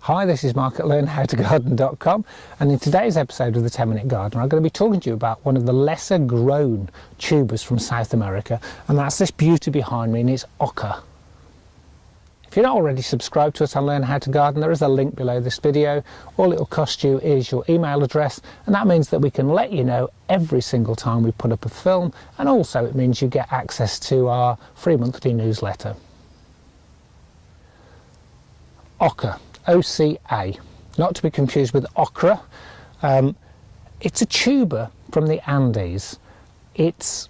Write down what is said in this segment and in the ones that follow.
Hi, this is Mark at learnhowtogarden.com, and in today's episode of the 10-Minute Gardener I'm going to be talking to you about one of the lesser grown tubers from South America, and that's this beauty behind me, and it's OCA. If you're not already subscribed to us on Learn How to Garden, there is a link below this video. All it will cost you is your email address, and that means that we can let you know every single time we put up a film, and also it means you get access to our free monthly newsletter. OCA. OCA, not to be confused with okra. It's a tuber from the Andes. It's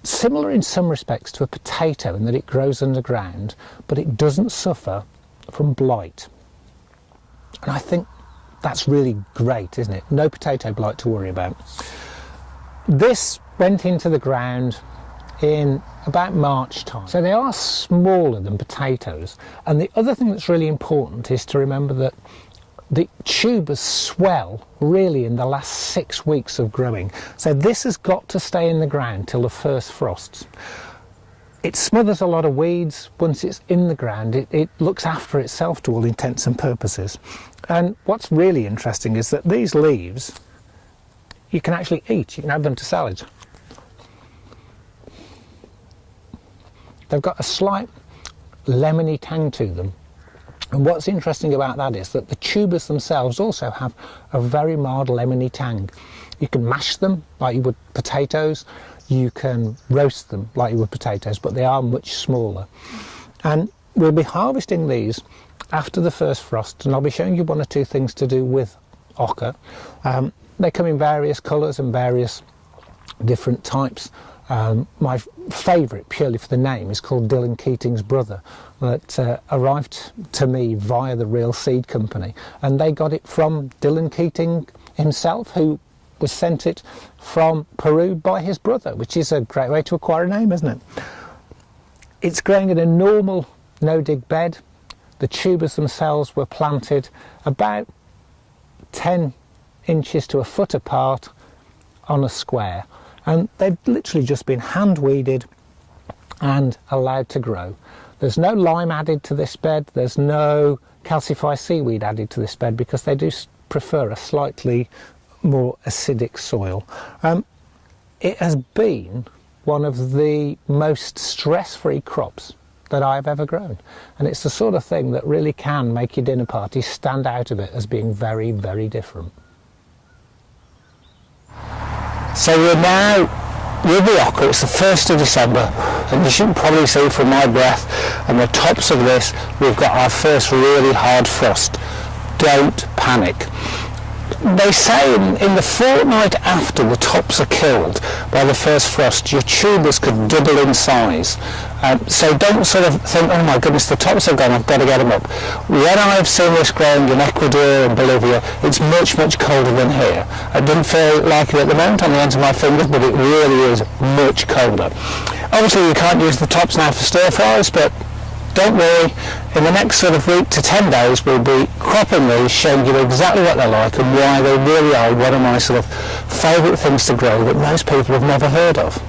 similar in some respects to a potato in that it grows underground, but it doesn't suffer from blight. And I think that's really great, isn't it? No potato blight to worry about. This went into the ground in about March time. So they are smaller than potatoes. And the other thing that's really important is to remember that the tubers swell really in the last 6 weeks of growing. So this has got to stay in the ground till the first frosts. It smothers a lot of weeds. Once it's in the ground, it looks after itself to all intents and purposes. And what's really interesting is that these leaves you can actually eat. You can add them to salads. They've got a slight lemony tang to them. And what's interesting about that is that the tubers themselves also have a very mild lemony tang. You can mash them like you would potatoes, you can roast them like you would potatoes, but they are much smaller. And we'll be harvesting these after the first frost, and I'll be showing you one or two things to do with OCA. They come in various colours and various different types. My favourite, purely for the name, is called Dylan Keating's Brother, that arrived to me via the Real Seed Company, and they got it from Dylan Keating himself, who was sent it from Peru by his brother, which is a great way to acquire a name, isn't it? It's growing in a normal no-dig bed. The tubers themselves were planted about 10 inches to a foot apart on a square. And they've literally just been hand weeded and allowed to grow. There's no lime added to this bed, there's no calcified seaweed added to this bed because they do prefer a slightly more acidic soil. It has been one of the most stress-free crops that I've ever grown. And it's the sort of thing that really can make your dinner party stand out of it as being very, very different. So we're now with the OCA. It's the 1st of December, and you should probably see from my breath and the tops of this, we've got our first really hard frost. Don't panic. They say in the fortnight after the tops are killed by the first frost, your tubers could double in size. So don't sort of think, oh my goodness, the tops have gone, I've got to get them up. When I've seen this growing in Ecuador and Bolivia, it's much, much colder than here. I didn't feel like it at the moment on the ends of my fingers, but it really is much colder. Obviously you can't use the tops now for stir fries, but don't worry, in the next sort of week to 10 days we'll be cropping these, showing you exactly what they're like and why they really are one of my sort of favourite things to grow that most people have never heard of.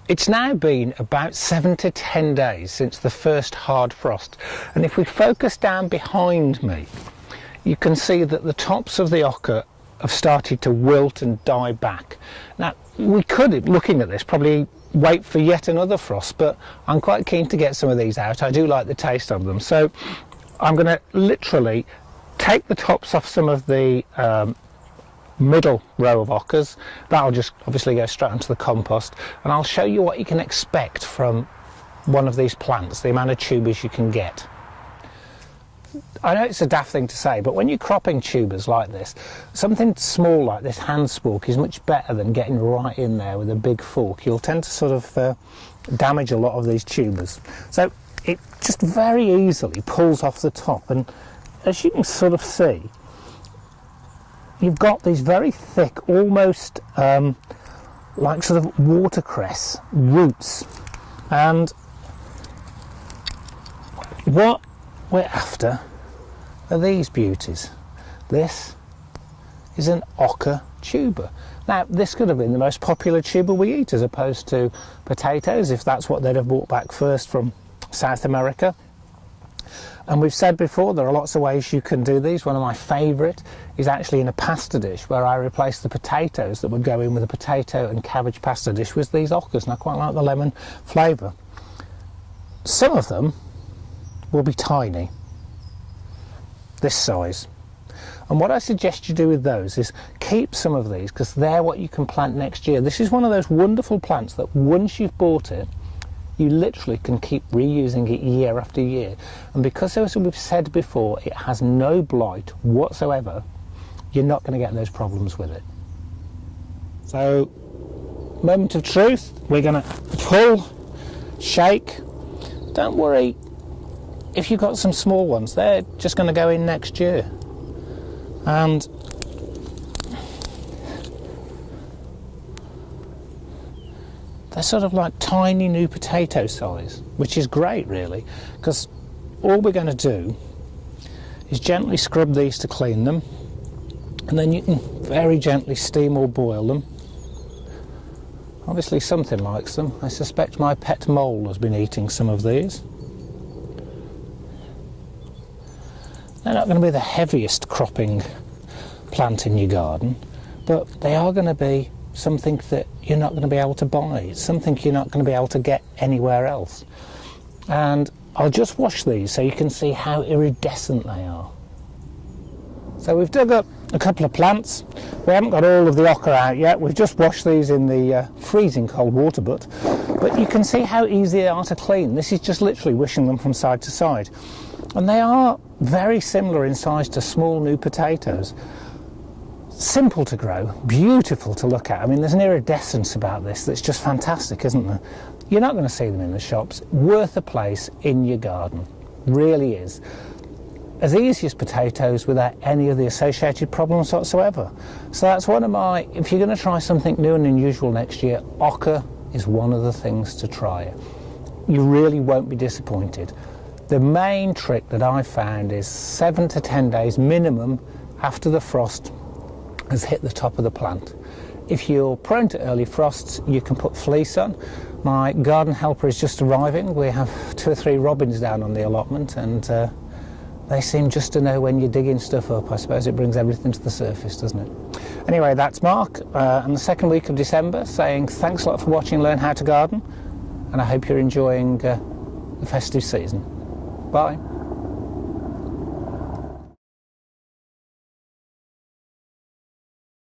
It's now been about 7 to 10 days since the first hard frost, and if we focus down behind me you can see that the tops of the OCA have started to wilt and die back. Now we could, looking at this, probably wait for yet another frost, but I'm quite keen to get some of these out. I do like the taste of them, so I'm going to literally take the tops off some of the middle row of OCAs. That'll just obviously go straight onto the compost, and I'll show you what you can expect from one of these plants, the amount of tubers you can get. I know it's a daft thing to say, but when you're cropping tubers like this, something small like this hand spork is much better than getting right in there with a big fork. You'll tend to sort of damage a lot of these tubers. So it just very easily pulls off the top, and as you can sort of see, you've got these very thick, almost like sort of watercress roots. And what we're after are these beauties. This is an OCA tuber. Now this could have been the most popular tuber we eat as opposed to potatoes, if that's what they'd have brought back first from South America. And we've said before, there are lots of ways you can do these. One of my favourite is actually in a pasta dish, where I replace the potatoes that would go in with a potato and cabbage pasta dish with these OCAs, and I quite like the lemon flavour. Some of them will be tiny, this size. And what I suggest you do with those is keep some of these, because they're what you can plant next year. This is one of those wonderful plants that once you've bought it, you literally can keep reusing it year after year. And because, as we've said before, it has no blight whatsoever, you're not going to get those problems with it. So, moment of truth, we're going to pull, shake. Don't worry if you've got some small ones, they're just going to go in next year. And they're sort of like tiny new potato size, which is great really, because all we're going to do is gently scrub these to clean them, and then you can very gently steam or boil them. Obviously something likes them. I suspect my pet mole has been eating some of these. They're not going to be the heaviest cropping plant in your garden, but they are going to be something that you're not going to be able to buy. It's something you're not going to be able to get anywhere else. And I'll just wash these so you can see how iridescent they are. So we've dug up a couple of plants. We haven't got all of the OCA out yet. We've just washed these in the freezing cold water but you can see how easy they are to clean. This is just literally wishing them from side to side. And they are very similar in size to small new potatoes. Simple to grow, beautiful to look at. I mean, there's an iridescence about this that's just fantastic, isn't there? You're not going to see them in the shops. Worth a place in your garden, really is. As easy as potatoes without any of the associated problems whatsoever. So that's one of my, if you're going to try something new and unusual next year, OCA is one of the things to try. You really won't be disappointed. The main trick that I've found is 7 to 10 days minimum after the frost has hit the top of the plant. If you're prone to early frosts, you can put fleece on. My garden helper is just arriving. We have 2 or 3 robins down on the allotment, and they seem just to know when you're digging stuff up. I suppose it brings everything to the surface, doesn't it? Anyway, that's Mark, and the second week of December, saying thanks a lot for watching Learn How to Garden, and I hope you're enjoying the festive season. Bye.